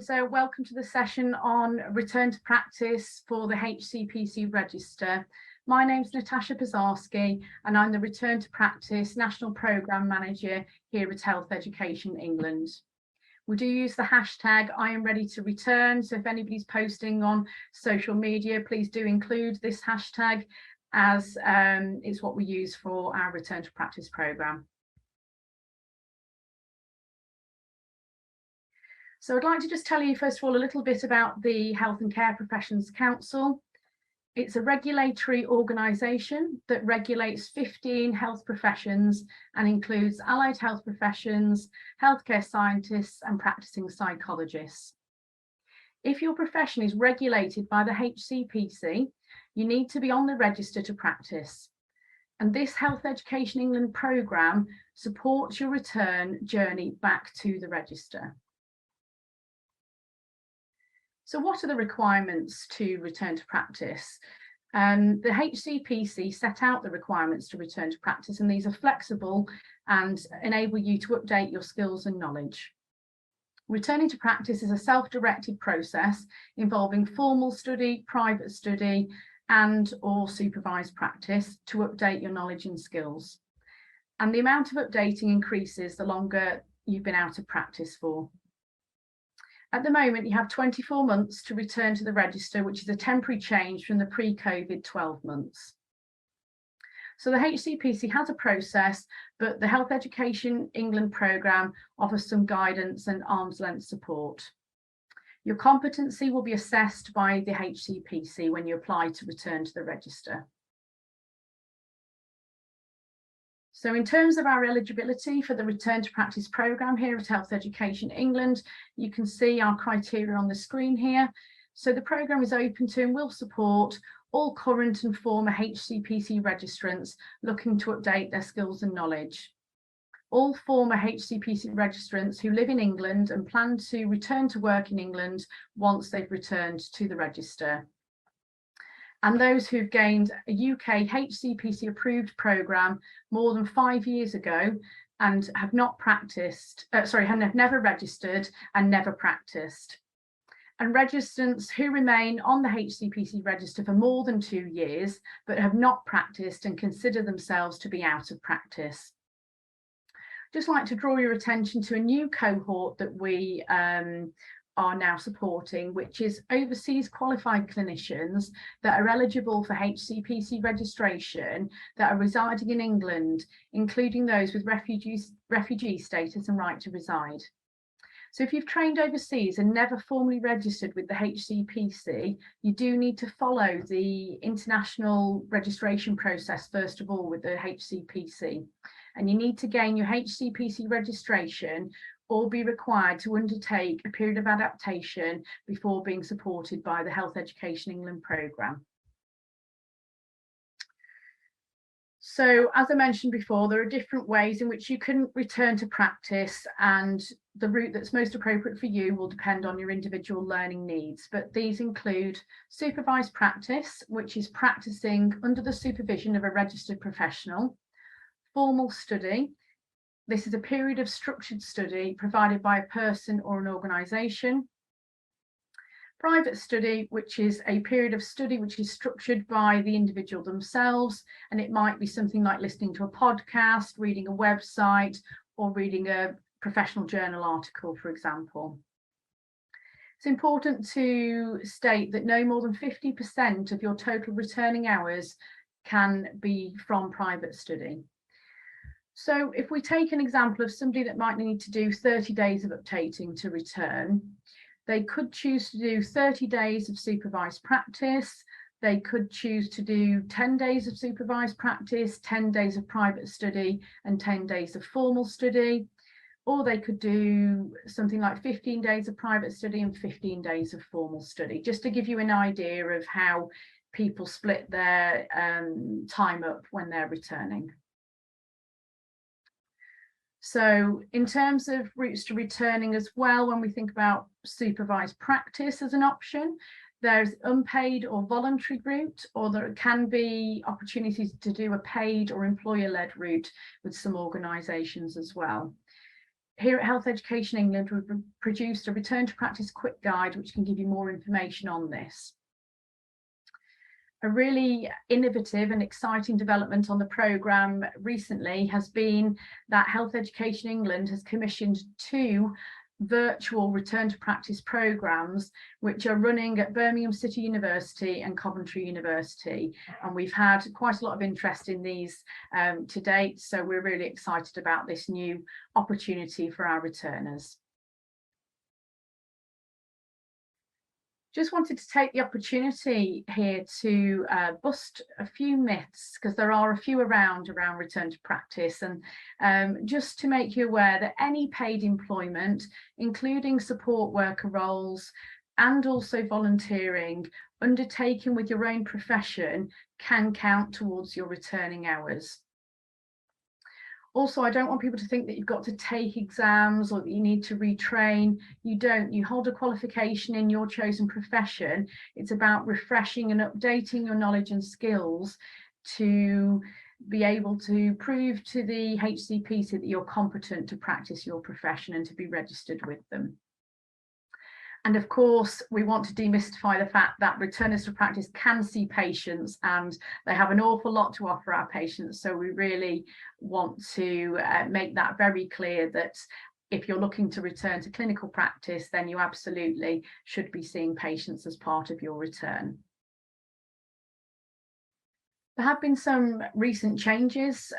So welcome to the session on return to practice for the HCPC register. My name's Natasha Pisarski and I'm the Return to Practice National Programme Manager here at Health Education England. We do use the hashtag I am ready to return, so if anybody's posting on social media, please do include this hashtag as it's what we use for our return to practice programme. So I'd like to just tell you first of all a little bit about the Health and Care Professions Council. It's a regulatory organisation that regulates 15 health professions and includes allied health professions, healthcare scientists and practising psychologists. If your profession is regulated by the HCPC, you need to be on the register to practice. And this Health Education England programme supports your return journey back to the register. So what are the requirements to return to practice? The HCPC set out the requirements to return to practice, and these are flexible and enable you to update your skills and knowledge. Returning to practice is a self-directed process involving formal study, private study, and or supervised practice to update your knowledge and skills. And the amount of updating increases the longer you've been out of practice for. At the moment, you have 24 months to return to the register, which is a temporary change from the pre-COVID 12 months. So the HCPC has a process, but the Health Education England programme offers some guidance and arm's length support. Your competency will be assessed by the HCPC when you apply to return to the register. So in terms of our eligibility for the Return to Practice programme here at Health Education England, you can see our criteria on the screen here. So the programme is open to and will support all current and former HCPC registrants looking to update their skills and knowledge. All former HCPC registrants who live in England and plan to return to work in England once they've returned to the register. And those who've gained a UK HCPC approved programme more than 5 years ago and have not practiced, have never registered and never practiced. And registrants who remain on the HCPC register for more than 2 years but have not practiced and consider themselves to be out of practice. Just like to draw your attention to a new cohort that we are now supporting, which is overseas qualified clinicians that are eligible for HCPC registration that are residing in England, including those with refugee status and right to reside. So if you've trained overseas and never formally registered with the HCPC, you do need to follow the international registration process first of all with the HCPC. And you need to gain your HCPC registration or be required to undertake a period of adaptation before being supported by the Health Education England programme. So as I mentioned before, there are different ways in which you can return to practice, and the route that's most appropriate for you will depend on your individual learning needs. But these include supervised practice, which is practicing under the supervision of a registered professional, formal study. This is a period of structured study provided by a person or an organisation. Private study, which is a period of study which is structured by the individual themselves, and it might be something like listening to a podcast, reading a website, or reading a professional journal article, for example. It's important to state that no more than 50% of your total returning hours can be from private study. So if we take an example of somebody that might need to do 30 days of updating to return, they could choose to do 30 days of supervised practice. They could choose to do 10 days of supervised practice, 10 days of private study and 10 days of formal study. Or they could do something like 15 days of private study and 15 days of formal study, just to give you an idea of how people split their time up when they're returning. So in terms of routes to returning as well, when we think about supervised practice as an option, there's unpaid or voluntary route, or there can be opportunities to do a paid or employer-led route with some organisations as well. here at Health Education England, we've produced a return to practice quick guide, which can give you more information on this. A really innovative and exciting development on the programme recently has been that Health Education England has commissioned 2 virtual return to practice programmes which are running at Birmingham City University and Coventry University, and we've had quite a lot of interest in these to date, so we're really excited about this new opportunity for our returners. Just wanted to take the opportunity here to bust a few myths, because there are a few around return to practice, and just to make you aware that any paid employment, including support worker roles and also volunteering, undertaken with your own profession can count towards your returning hours. Also, I don't want people to think that you've got to take exams or that you need to retrain. You don't. You hold a qualification in your chosen profession. It's about refreshing and updating your knowledge and skills to be able to prove to the HCPC that you're competent to practice your profession and to be registered with them. And of course, we want to demystify the fact that returners to practice can see patients, and they have an awful lot to offer our patients. So we really want to make that very clear that if you're looking to return to clinical practice, then you absolutely should be seeing patients as part of your return. There have been some recent changes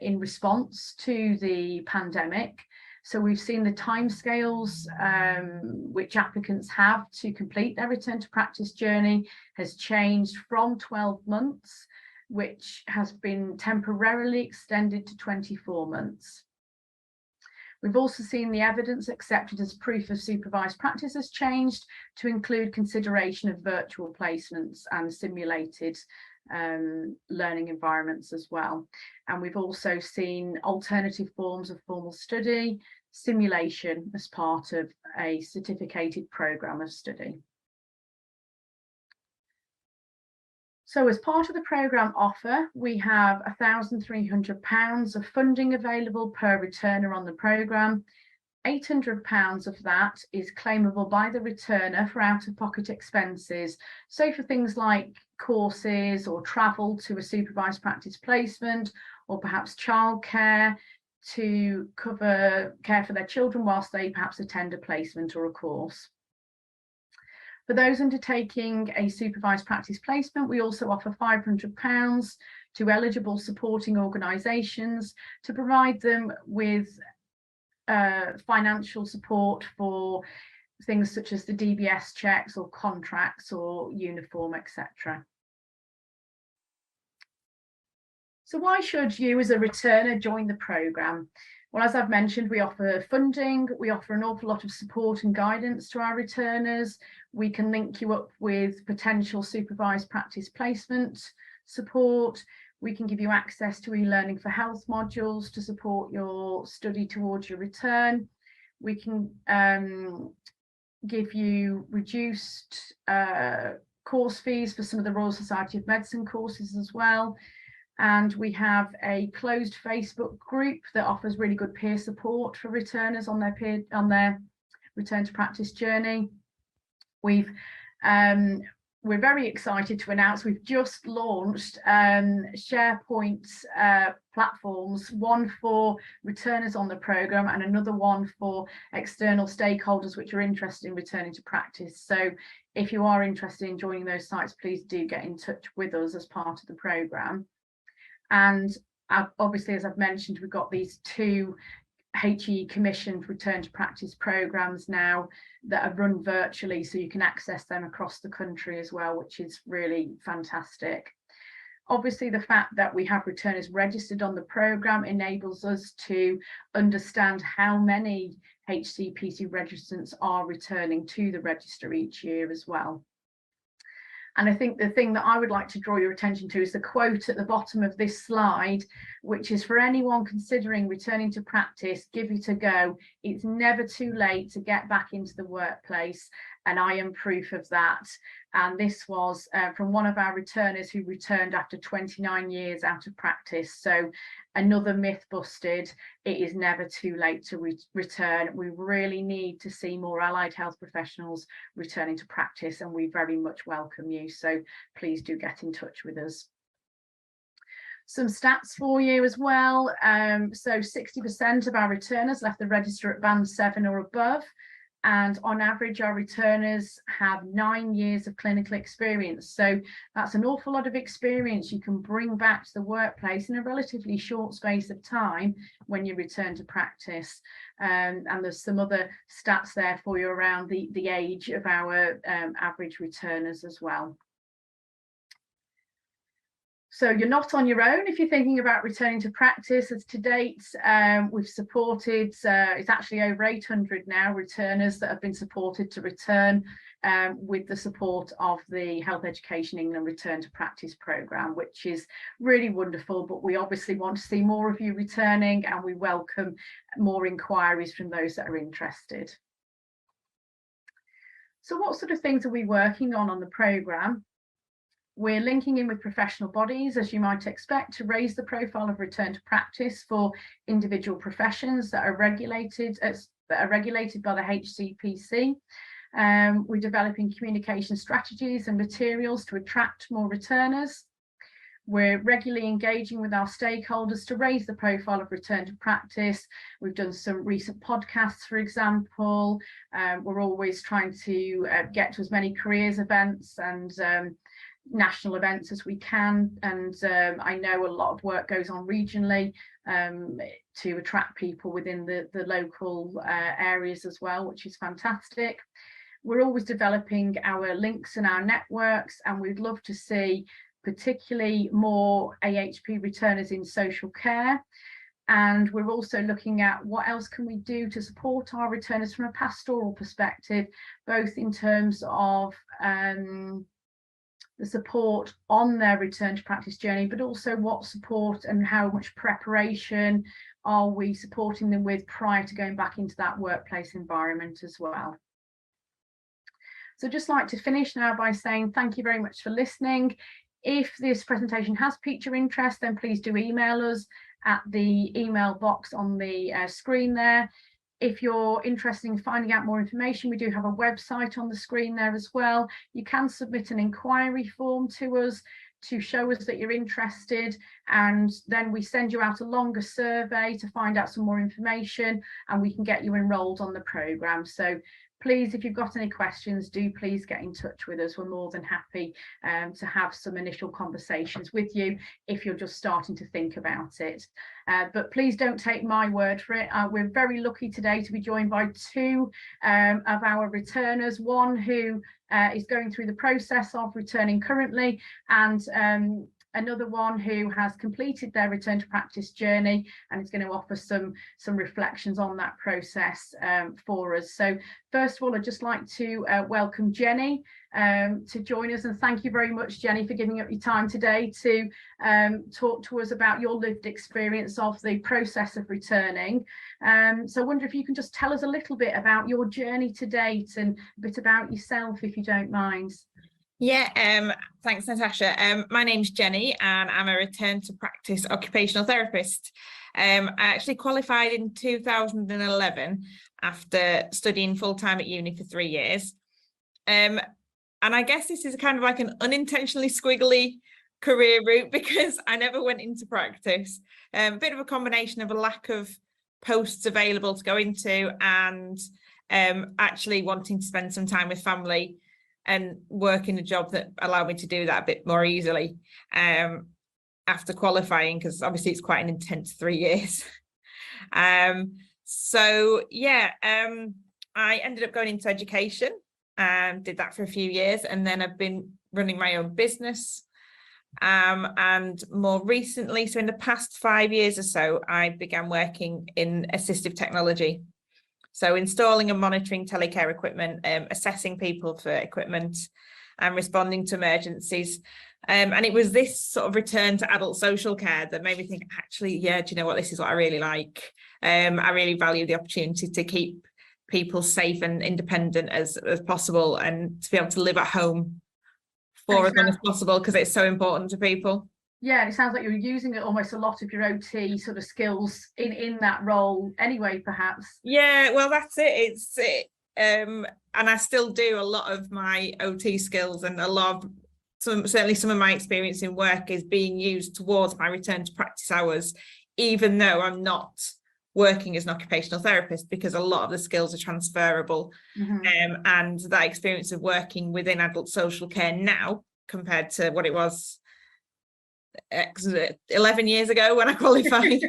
in response to the pandemic. So we've seen the timescales which applicants have to complete their return to practice journey has changed from 12 months, which has been temporarily extended to 24 months. We've also seen the evidence accepted as proof of supervised practice has changed to include consideration of virtual placements and simulated learning environments as well. And we've also seen alternative forms of formal study, simulation as part of a certificated programme of study. So as part of the programme offer, we have £1,300 of funding available per returner on the programme. £800 of that is claimable by the returner for out-of-pocket expenses. So for things like courses or travel to a supervised practice placement, or perhaps childcare to cover care for their children whilst they perhaps attend a placement or a course. For those undertaking a supervised practice placement, we also offer £500 to eligible supporting organisations to provide them with financial support for things such as the DBS checks or contracts or uniform, etc. So why should you as a returner join the programme? Well, as I've mentioned, we offer funding, we offer an awful lot of support and guidance to our returners. We can link you up with potential supervised practice placement support. We can give you access to e-learning for health modules to support your study towards your return. We can give you reduced course fees for some of the Royal Society of Medicine courses as well. And we have a closed Facebook group that offers really good peer support for returners on their return to practice journey. We're very excited to announce we've just launched SharePoint platforms, one for returners on the programme and another one for external stakeholders which are interested in returning to practice. So if you are interested in joining those sites, please do get in touch with us as part of the programme. And obviously, as I've mentioned, we've got these 2 HE commissioned return to practice programmes now that are run virtually, so you can access them across the country as well, which is really fantastic. Obviously, the fact that we have returners registered on the programme enables us to understand how many HCPC registrants are returning to the register each year as well. And I think the thing that I would like to draw your attention to is the quote at the bottom of this slide, which is for anyone considering returning to practice, give it a go. It's never too late to get back into the workplace. and I am proof of that. And this was from one of our returners who returned after 29 years out of practice. So another myth busted. It is never too late to return. We really need to see more allied health professionals returning to practice, and we very much welcome you. So please do get in touch with us. Some stats for you as well. So 60% of our returners left the register at band 7 or above. And on average, our returners have 9 years of clinical experience. So that's an awful lot of experience you can bring back to the workplace in a relatively short space of time when you return to practice. And there's some other stats there for you around the age of our average returners as well. So you're not on your own if you're thinking about returning to practice. As to date, we've supported, it's actually over 800 now, returners that have been supported to return with the support of the Health Education England Return to Practice programme, which is really wonderful. But we obviously want to see more of you returning, and we welcome more inquiries from those that are interested. So what sort of things are we working on the programme? We're linking in with professional bodies, as you might expect, to raise the profile of return to practice for individual professions that are regulated by the HCPC. We're developing communication strategies and materials to attract more returners. We're regularly engaging with our stakeholders to raise the profile of return to practice. We've done some recent podcasts, for example. We're always trying to get to as many careers events and national events as we can, and I know a lot of work goes on regionally to attract people within the local areas as well, which is fantastic. We're always developing our links and our networks, and we'd love to see particularly more AHP returners in social care. And we're also looking at what else can we do to support our returners from a pastoral perspective, both in terms of the support on their return to practice journey, but also what support and how much preparation are we supporting them with prior to going back into that workplace environment as well. So just like to finish now by saying thank you very much for listening. If this presentation has piqued your interest, then please do email us at the email box on the screen there. If you're interested in finding out more information, we do have a website on the screen there as well. You can submit an inquiry form to us to show us that you're interested, and then we send you out a longer survey to find out some more information, and we can get you enrolled on the programme. So please, if you've got any questions, do please get in touch with us. We're more than happy to have some initial conversations with you if you're just starting to think about it. But please don't take my word for it. We're very lucky today to be joined by two of our returners, one who is going through the process of returning currently, and another one who has completed their return to practice journey and is going to offer some reflections on that process for us. So first of all, I'd just like to welcome Jenny to join us, and thank you very much, Jenny, for giving up your time today to talk to us about your lived experience of the process of returning. So I wonder if you can just tell us a little bit about your journey to date and a bit about yourself, if you don't mind. Yeah, thanks, Natasha. My name's Jenny, and I'm a return to practice occupational therapist. I actually qualified in 2011 after studying full-time at uni for 3 years. And I guess this is kind of like an unintentionally squiggly career route because I never went into practice. A bit of a combination of a lack of posts available to go into and actually wanting to spend some time with family and work in a job that allowed me to do that a bit more easily after qualifying, because obviously it's quite an intense 3 years. So yeah, I ended up going into education and did that for a few years, and then I've been running my own business. And more recently, so in the past 5 years or so, I began working in assistive technology. So installing and monitoring telecare equipment, assessing people for equipment and responding to emergencies. And it was this sort of return to adult social care that made me think, actually, yeah, do you know what, this is what I really like. I really value the opportunity to keep people safe and independent as possible, and to be able to live at home for as long as possible, because it's so important to people. Yeah, and it sounds like you're using it almost a lot of your OT sort of skills in that role anyway, perhaps. Yeah, well, that's it. And I still do a lot of my OT skills, and a lot of certainly some of my experience in work is being used towards my return to practice hours, even though I'm not working as an occupational therapist, because a lot of the skills are transferable. And that experience of working within adult social care now compared to what it was 11 years ago when I qualified.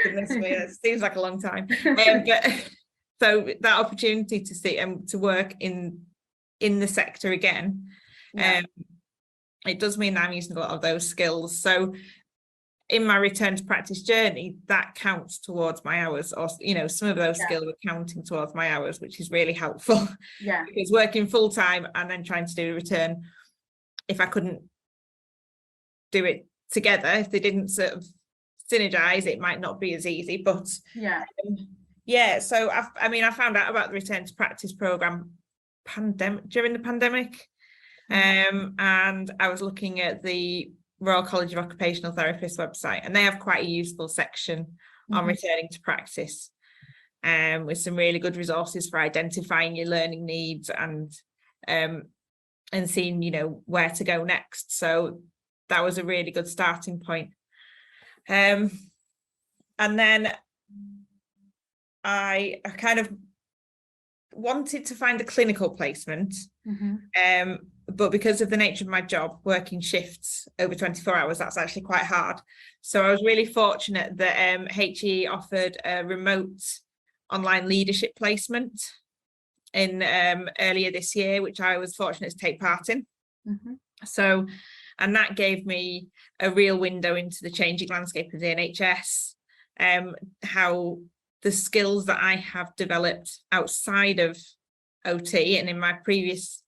Goodness me, it seems like a long time. But so that opportunity to see and to work in the sector again, it does mean that I'm using a lot of those skills. So in my return to practice journey, that counts towards my hours, or some of those skills are counting towards my hours, which is really helpful. Because working full time and then trying to do a return, if I couldn't do it together, if they didn't sort of synergize, it might not be as easy. But so I found out about the return to practice program during the pandemic, and I was looking at the Royal College of Occupational Therapists website, and they have quite a useful section on returning to practice, with some really good resources for identifying your learning needs and seeing where to go next. So that was a really good starting point. And then I kind of wanted to find a clinical placement, but because of the nature of my job, working shifts over 24 hours, that's actually quite hard. So I was really fortunate that HE offered a remote online leadership placement in earlier this year, which I was fortunate to take part in. So, and that gave me a real window into the changing landscape of the NHS, how the skills that I have developed outside of OT and in my previous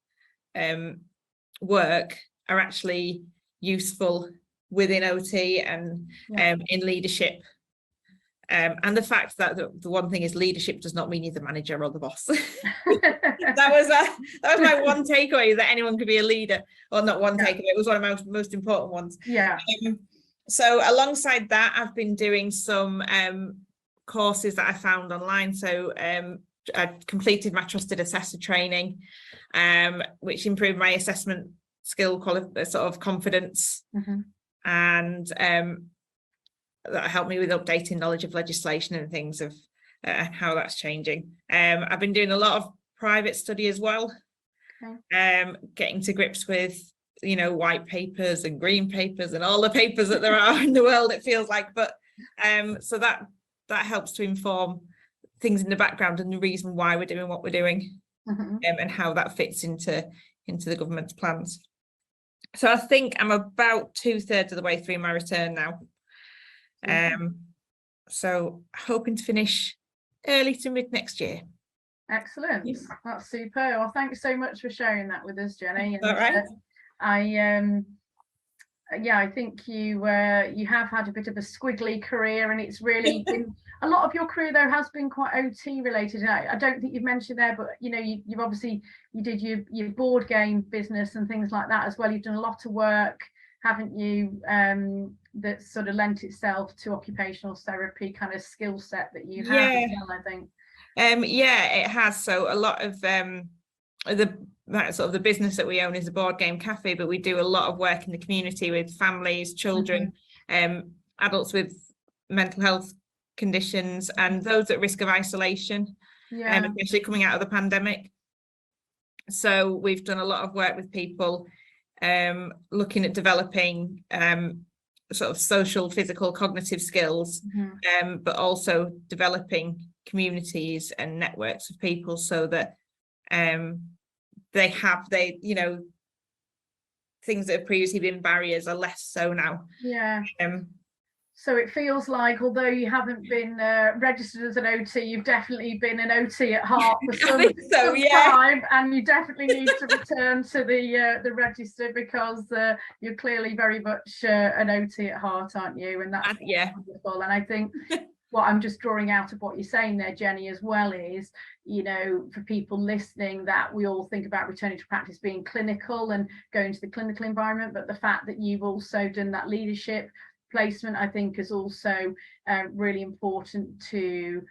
work are actually useful within OT and in leadership. And the fact that the one thing is, leadership does not mean you're the manager or the boss. that was my one takeaway, that anyone could be a leader. Well, not one takeaway, it was one of my most important ones. So alongside that, I've been doing some courses that I found online. So I completed my trusted assessor training, which improved my assessment skill sort of confidence, and that helped me with updating knowledge of legislation and things of how that's changing. I've been doing a lot of private study as well, getting to grips with white papers and green papers and all the papers that there are in the world, it feels like. But so that helps to inform things in the background and the reason why we're doing what we're doing, and how that fits into the government's plans. So I think I'm about 2/3 of the way through my return now. So hoping to finish early to mid next year. Excellent. That's super. Well, thanks so much for sharing that with us, Jenny. And, all right. I think you have had a bit of a squiggly career, and it's really been a lot of your career though has been quite OT related. I don't think you've mentioned there, but you've obviously you did your board game business and things like that as well. You've done a lot of work, haven't you, that sort of lent itself to occupational therapy kind of skill set that you have as well, I think. It has. So a lot of the business that we own is a board game cafe, but we do a lot of work in the community with families, children, adults with mental health conditions, and those at risk of isolation, especially coming out of the pandemic. So we've done a lot of work with people, looking at developing sort of social, physical, cognitive skills, but also developing communities and networks of people so that things that have previously been barriers are less so now. So it feels like, although you haven't been registered as an OT, you've definitely been an OT at Hart for some time, and you definitely need to return to the register, because you're clearly very much an OT at Hart, aren't you? And that's wonderful. And I think what I'm just drawing out of what you're saying there, Jenny, as well, is, you know, for people listening, that we all think about returning to practice being clinical and going to the clinical environment, but the fact that you've also done that leadership placement, I think, is also really important to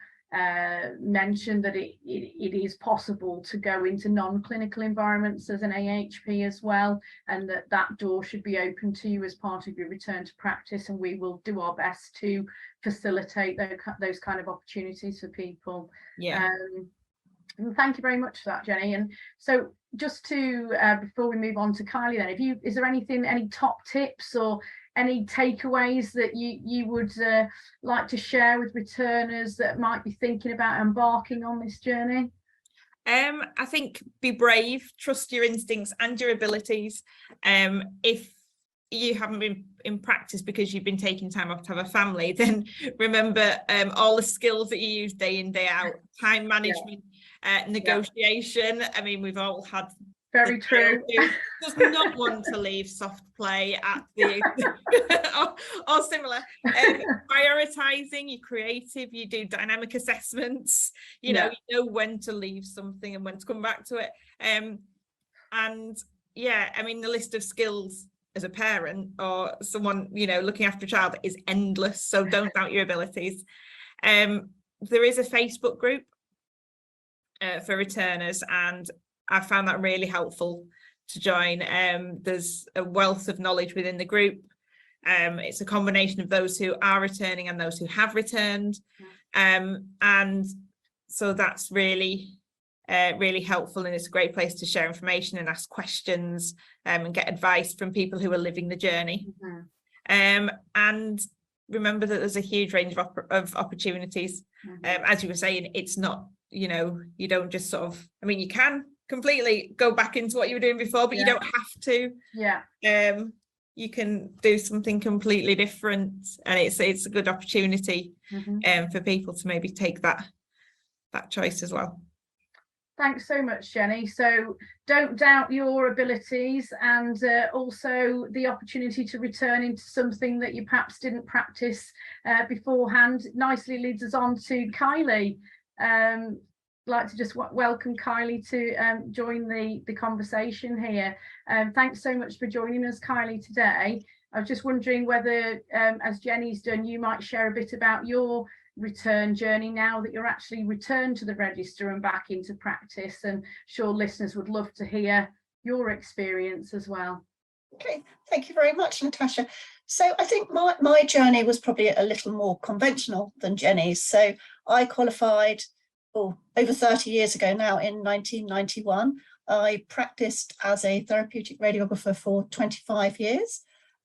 mention, that it is possible to go into non-clinical environments as an AHP as well, and that door should be open to you as part of your return to practice, and we will do our best to facilitate those kind of opportunities for people. Yeah. And thank you very much for that, Jenny. And so just to before we move on to Kylie, then, is there anything, any top tips or any takeaways that you would like to share with returners that might be thinking about embarking on this journey? I think be brave, trust your instincts and your abilities. If you haven't been in practice because you've been taking time off to have a family, then remember all the skills that you use day in, day out, time management, negotiation. I mean, we've all had very true. Does not want to leave soft play at the or similar. Prioritizing, you're creative, you do dynamic assessments, you know when to leave something and when to come back to it. And yeah, I mean, the list of skills as a parent or someone, you know, looking after a child is endless, so don't doubt your abilities. There is a Facebook group for returners, and I found that really helpful to join. There's a wealth of knowledge within the group. It's a combination of those who are returning and those who have returned. And so that's really, really helpful, and it's a great place to share information and ask questions and get advice from people who are living the journey. And remember that there's a huge range of opportunities. As you were saying, it's not, you know, you don't just sort of, I mean, you can completely go back into what you were doing before, but you don't have to. You can do something completely different, and it's a good opportunity for people to maybe take that choice as well. Thanks so much, Jenny. So don't doubt your abilities, and also the opportunity to return into something that you perhaps didn't practice beforehand nicely leads us on to Kylie. Like to just welcome Kylie to join the conversation here. Thanks so much for joining us, Kylie, today. I was just wondering whether, as Jenny's done, you might share a bit about your return journey now that you're actually returned to the register and back into practice, and sure listeners would love to hear your experience as well. Okay, thank you very much, Natasha. So I think my journey was probably a little more conventional than Jenny's. So I qualified over 30 years ago now, in 1991. I practiced as a therapeutic radiographer for 25 years.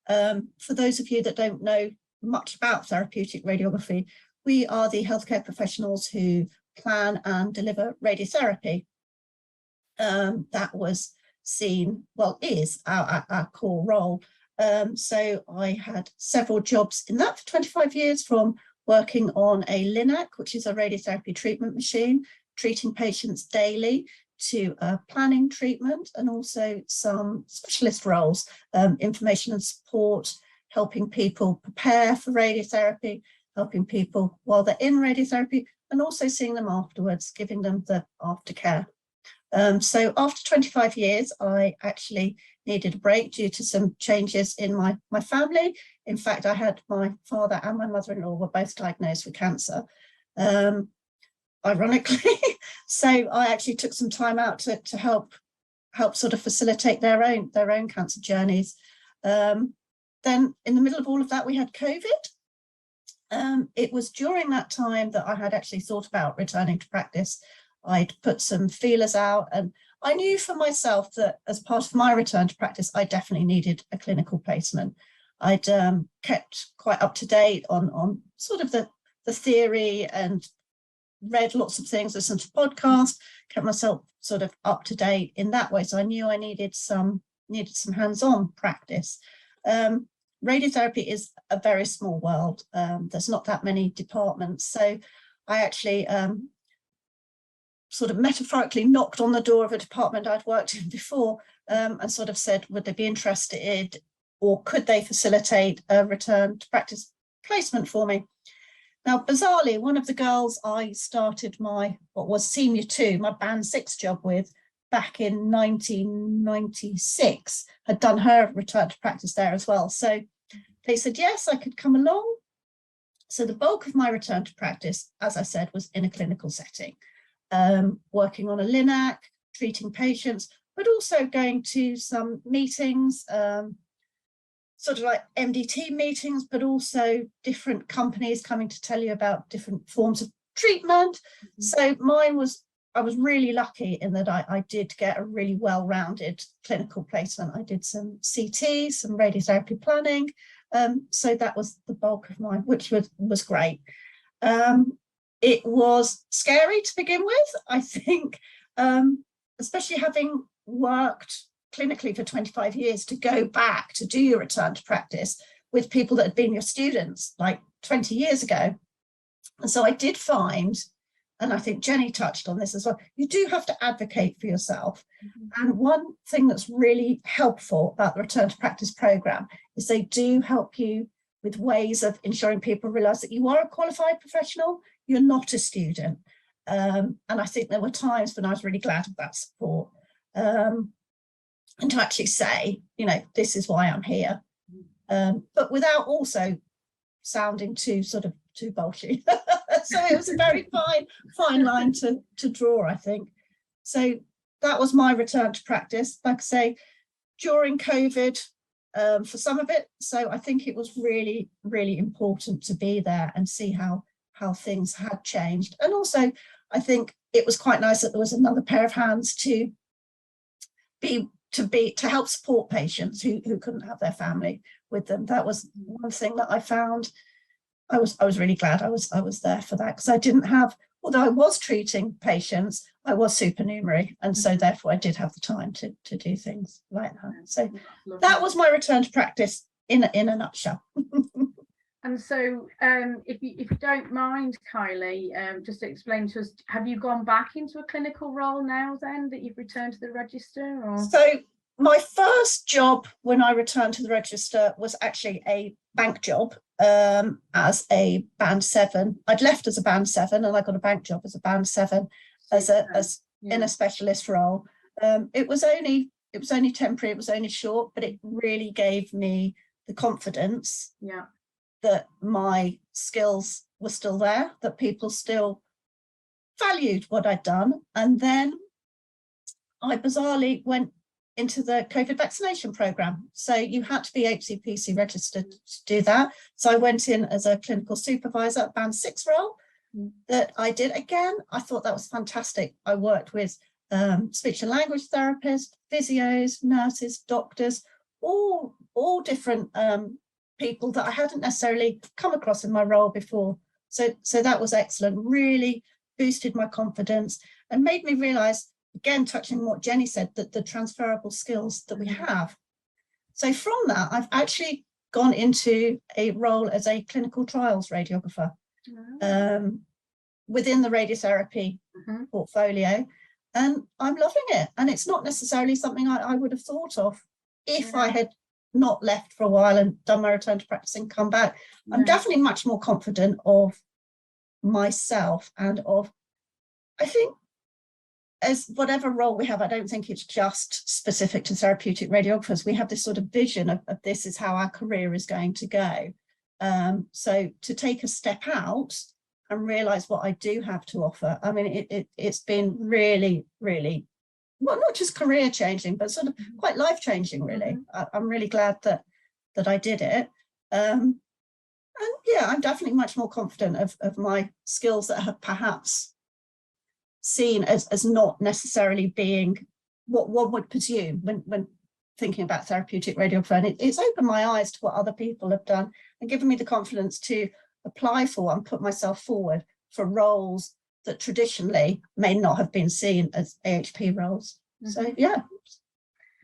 For those of you that don't know much about therapeutic radiography, we are the healthcare professionals who plan and deliver radiotherapy. That was is our core role. So I had several jobs in that for 25 years, from working on a LINAC, which is a radiotherapy treatment machine, treating patients daily, to planning treatment, and also some specialist roles, information and support, helping people prepare for radiotherapy, helping people while they're in radiotherapy, and also seeing them afterwards, giving them the aftercare. So after 25 years, I actually needed a break due to some changes in my family. In fact, I had my father and my mother-in-law were both diagnosed with cancer, ironically. So I actually took some time out to help sort of facilitate their own cancer journeys. Then in the middle of all of that, we had COVID. It was during that time that I had actually thought about returning to practice. I'd put some feelers out, and I knew for myself that as part of my return to practice, I definitely needed a clinical placement. I'd kept quite up to date on sort of the theory, and read lots of things, listened to podcasts, kept myself sort of up to date in that way. So I knew I needed some hands-on practice. Radiotherapy is a very small world. There's not that many departments. So I actually sort of metaphorically knocked on the door of a department I'd worked in before, and sort of said, would they be interested, or could they facilitate a return to practice placement for me? Now, bizarrely, one of the girls I started my, what was senior 2, my band 6 job with back in 1996, had done her return to practice there as well. So they said, yes, I could come along. So the bulk of my return to practice, as I said, was in a clinical setting, working on a LINAC, treating patients, but also going to some meetings, sort of like MDT meetings, but also different companies coming to tell you about different forms of treatment. So mine was, I was really lucky in that I did get a really well-rounded clinical placement. I did some CT, some radiotherapy planning. So that was the bulk of mine, which was great. It was scary to begin with, I think, especially having worked clinically for 25 years, to go back to do your return to practice with people that had been your students like 20 years ago. And so I did find, and I think Jenny touched on this as well, you do have to advocate for yourself. And one thing that's really helpful about the return to practice program is they do help you with ways of ensuring people realize that you are a qualified professional, you're not a student. And I think there were times when I was really glad of that support. And to actually say, you know, this is why I'm here, but without also sounding too bolshy. So it was a very fine line to draw, I think. So that was my return to practice, like I say, during COVID, for some of it. So I think it was really, really important to be there and see how things had changed. And also, I think it was quite nice that there was another pair of hands to help support patients who couldn't have their family with them. That was one thing that I found. I was really glad I was there for that, because I didn't have, although I was treating patients, I was supernumerary, and so therefore I did have the time to do things like that. So that was my return to practice in a nutshell. And so if you don't mind, Kylie, just to explain to us, have you gone back into a clinical role now then that you've returned to the register? Or? So my first job when I returned to the register was actually a bank job as a band 7. I'd left as a band 7 and I got a bank job as a band 7 in a specialist role. It was only temporary, it was only short, but it really gave me the confidence that my skills were still there, that people still valued what I'd done. And then I bizarrely went into the COVID vaccination program. So you had to be HCPC registered to do that. So I went in as a clinical supervisor at band 6 role that I did. Again, I thought that was fantastic. I worked with speech and language therapists, physios, nurses, doctors, all different people that I hadn't necessarily come across in my role before. So that was excellent, really boosted my confidence and made me realize, again, touching on what Jenny said, that the transferable skills that we have. So from that, I've actually gone into a role as a clinical trials radiographer within the radiotherapy portfolio. And I'm loving it. And it's not necessarily something I would have thought of if I had not left for a while and done my return to practice and come back. I'm definitely much more confident of myself and of, I think, as whatever role we have, I don't think it's just specific to therapeutic radiographers. We have this sort of vision of this is how our career is going to go. So to take a step out and realize what I do have to offer, I mean, it's been really, really, well, not just career changing, but sort of quite life changing, really. I'm really glad that I did it. And yeah, I'm definitely much more confident of my skills that have perhaps seen as not necessarily being what one would presume when thinking about therapeutic radiography. And it's opened my eyes to what other people have done and given me the confidence to apply for and put myself forward for roles that traditionally may not have been seen as AHP roles. So yeah,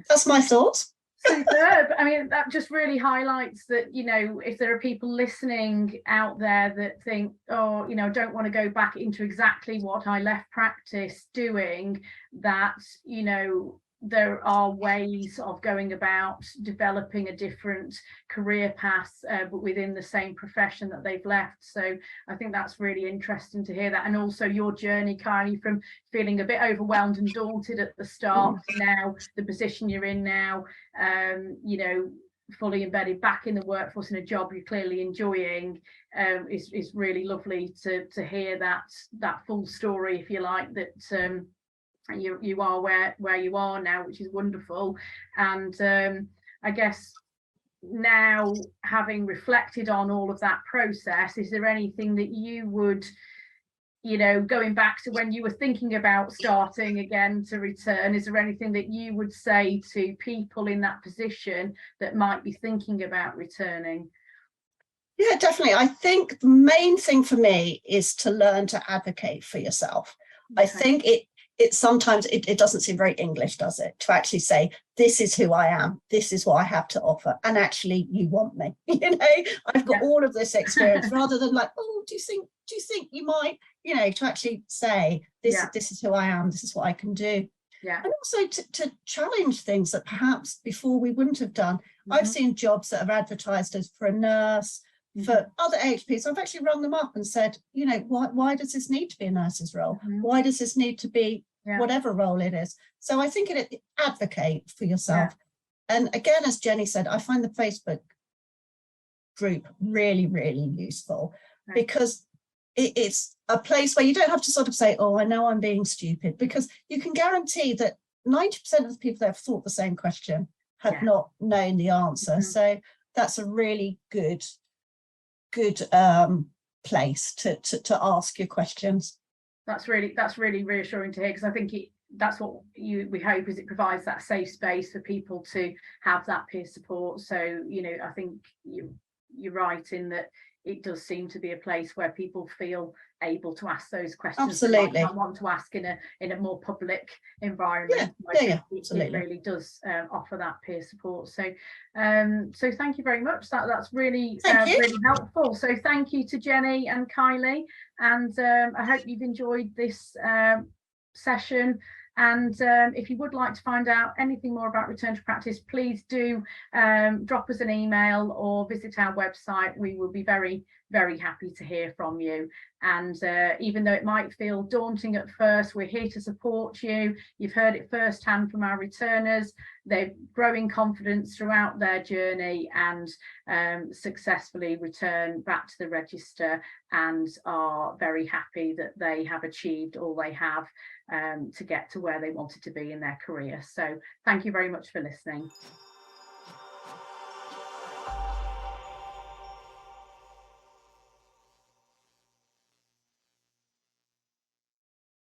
that's my thoughts. Superb. I mean, that just really highlights that, you know, if there are people listening out there that think, oh, you know, don't want to go back into exactly what I left practice doing, that, you know, there are ways of going about developing a different career path, but within the same profession that they've left. So I think that's really interesting to hear that. And also your journey, Kylie, from feeling a bit overwhelmed and daunted at the start to now the position you're in now, you know, fully embedded back in the workforce in a job you're clearly enjoying, is really lovely to hear that full story, if you like, that you are where you are now, which is wonderful. And I guess now, having reflected on all of that process, is there anything that you would, you know, going back to when you were thinking about starting again to return, is there anything that you would say to people in that position that might be thinking about returning? Yeah, definitely. I think the main thing for me is to learn to advocate for yourself. Okay. I think it sometimes it doesn't seem very English, does it? To actually say, this is who I am, this is what I have to offer, and actually you want me. You know, I've got all of this experience, rather than like, oh, do you think you might, you know, to actually say, this is who I am, this is what I can do. Yeah. And also to challenge things that perhaps before we wouldn't have done. I've seen jobs that are advertised as for a nurse, for other AHPs. I've actually rung them up and said, you know, why does this need to be a nurse's role? Why does this need to be whatever role it is? So I think it advocate for yourself. And again, as Jenny said, I find the Facebook group really, really useful, because it's a place where you don't have to sort of say, oh, I know I'm being stupid, because you can guarantee that 90% of the people that have thought the same question have not known the answer. So that's a really good place to ask your questions. That's really reassuring to hear, because I think that's what we hope, is it provides that safe space for people to have that peer support. So, you know, I think you're right in that it does seem to be a place where people feel able to ask those questions. Absolutely. I want to ask in a more public environment. Absolutely. It really does offer that peer support. So so thank you very much. That's really really helpful. So thank you to Jenny and Kylie, and I hope you've enjoyed this session. And if you would like to find out anything more about Return to Practice, please do drop us an email or visit our website. We will be very, very happy to hear from you. And even though it might feel daunting at first, we're here to support you. You've heard it firsthand from our returners. They're growing confidence throughout their journey and successfully return back to the register, and are very happy that they have achieved all they have to get to where they wanted to be in their career. So thank you very much for listening.